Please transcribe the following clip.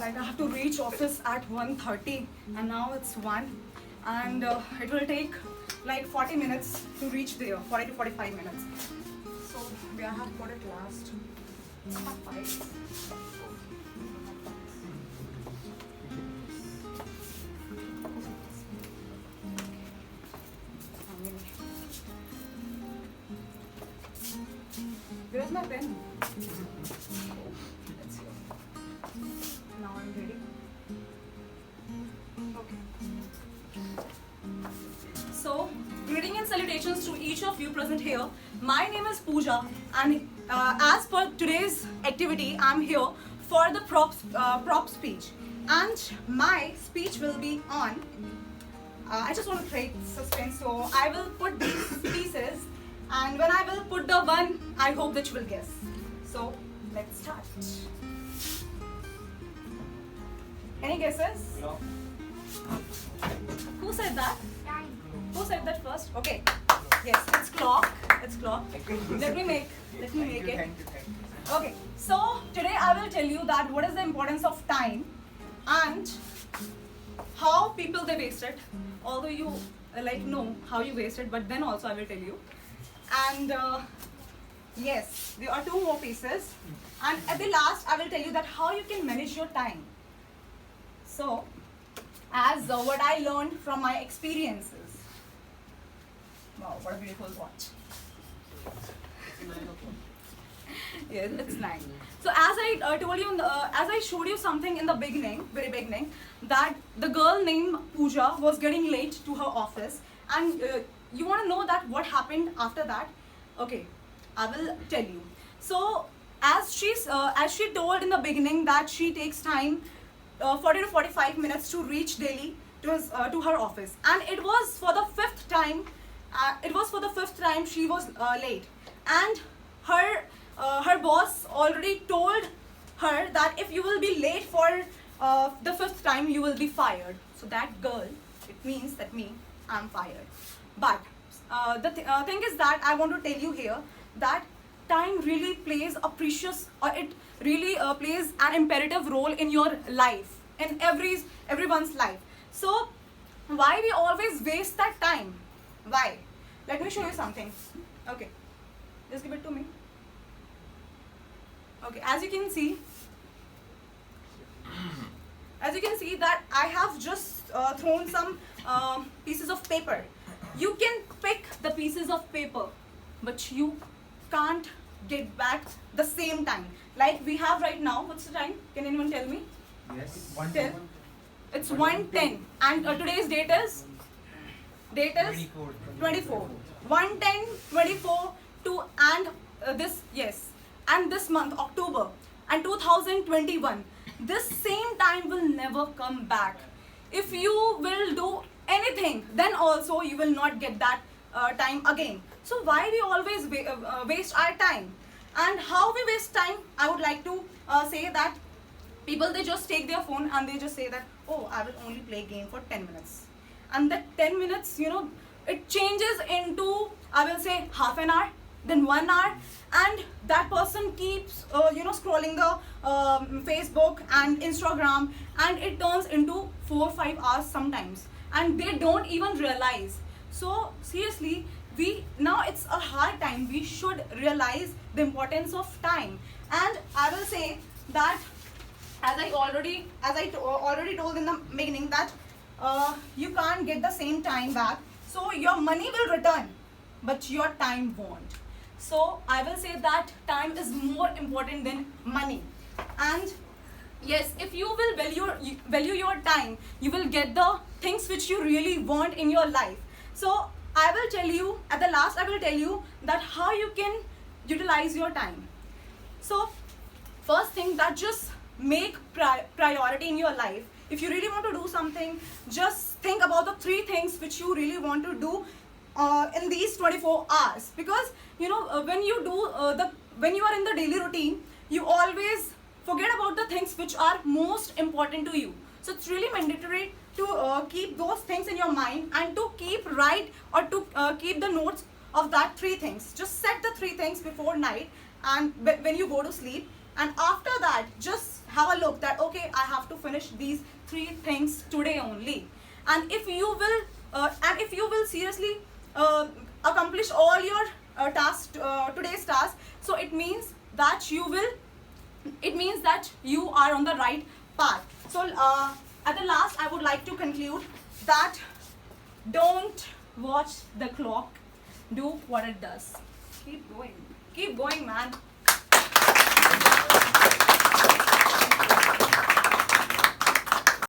like I have to reach office at 1:30 and now it's 1 and it will take like 40 minutes to reach there, 40 to 45 minutes. So we have got it last. Five. Where's my pen? Let's see. Now I'm ready. Okay. So, greeting and salutations to each of you present here. My name is Pooja, and as per today's activity, I'm here for the prop speech, and my speech will be on. I just want to create suspense, so I will put these pieces, and when I will put the one, I hope that you will guess. So, let's start. Any guesses? No. Who said that? Time. Who said that first? Okay. Yes, it's clock. It's clock. Let me make it. Thank you. Okay. So today I will tell you that what is the importance of time and how people they waste it. Although you know how you waste it, but then also I will tell you. And yes, there are two more pieces. And at the last I will tell you that how you can manage your time. So, as what I learned from my experiences. Wow, what a beautiful watch. Yes, it's nice. So as I told you, as I showed you something in the very beginning, that the girl named Pooja was getting late to her office, and you want to know that what happened after that? Okay, I will tell you. So as she told in the beginning that she takes time 40 to 45 minutes to reach Delhi to her office, and it was for the fifth time. She was late, and her boss already told her that if you will be late for the fifth time, you will be fired. So that girl, it means that I'm fired. But the thing is that I want to tell you here that time really plays a precious, or it really plays an imperative role in your life, in everyone's life. So why we always waste that time? Why? Let me show you something. Okay, just give it to me. Okay, as you can see that I have just thrown some pieces of paper. You can pick the pieces of paper, but you can't get back the same time. Like we have right now. What's the time? Can anyone tell me? Yes. Tell. It's 1:10, and today's date is 24. 1:10, 24 to and this month October and 2021. This same time will never come back. If you will do anything, then also you will not get that time again. So why we always waste our time? And how we waste time? I would like to say that people, they just take their phone and they just say that, oh, I will only play game for 10 minutes. And that 10 minutes, it changes into, I will say, half an hour, then 1 hour, and that person keeps, scrolling the Facebook and Instagram, and it turns into 4 or 5 hours sometimes, and they don't even realize. So seriously, now it's a hard time. We should realize the importance of time. And I will say that, as I already told in the beginning, that you can't get the same time back. So your money will return, but your time won't. So I will say that time is more important than money. And yes, if you will value your time, you will get the things which you really want in your life. So I will tell you, at the last I will tell you that how you can utilize your time. So first thing, that just make priority in your life. If you really want to do something, just think about the 3 things which you really want to do in these 24 hours. Because when you are in the daily routine, you always forget about the things which are most important to you. So it's really mandatory to keep those things in your mind, and to keep the notes of that 3 things. Just set the 3 things before night, and when you go to sleep, And after that, just have a look that, okay, I have to finish these 3 things today only. And if you will seriously accomplish all your tasks, today's task, so it means that you are on the right path. So at the last, I would like to conclude that don't watch the clock, do what it does. Keep going, man.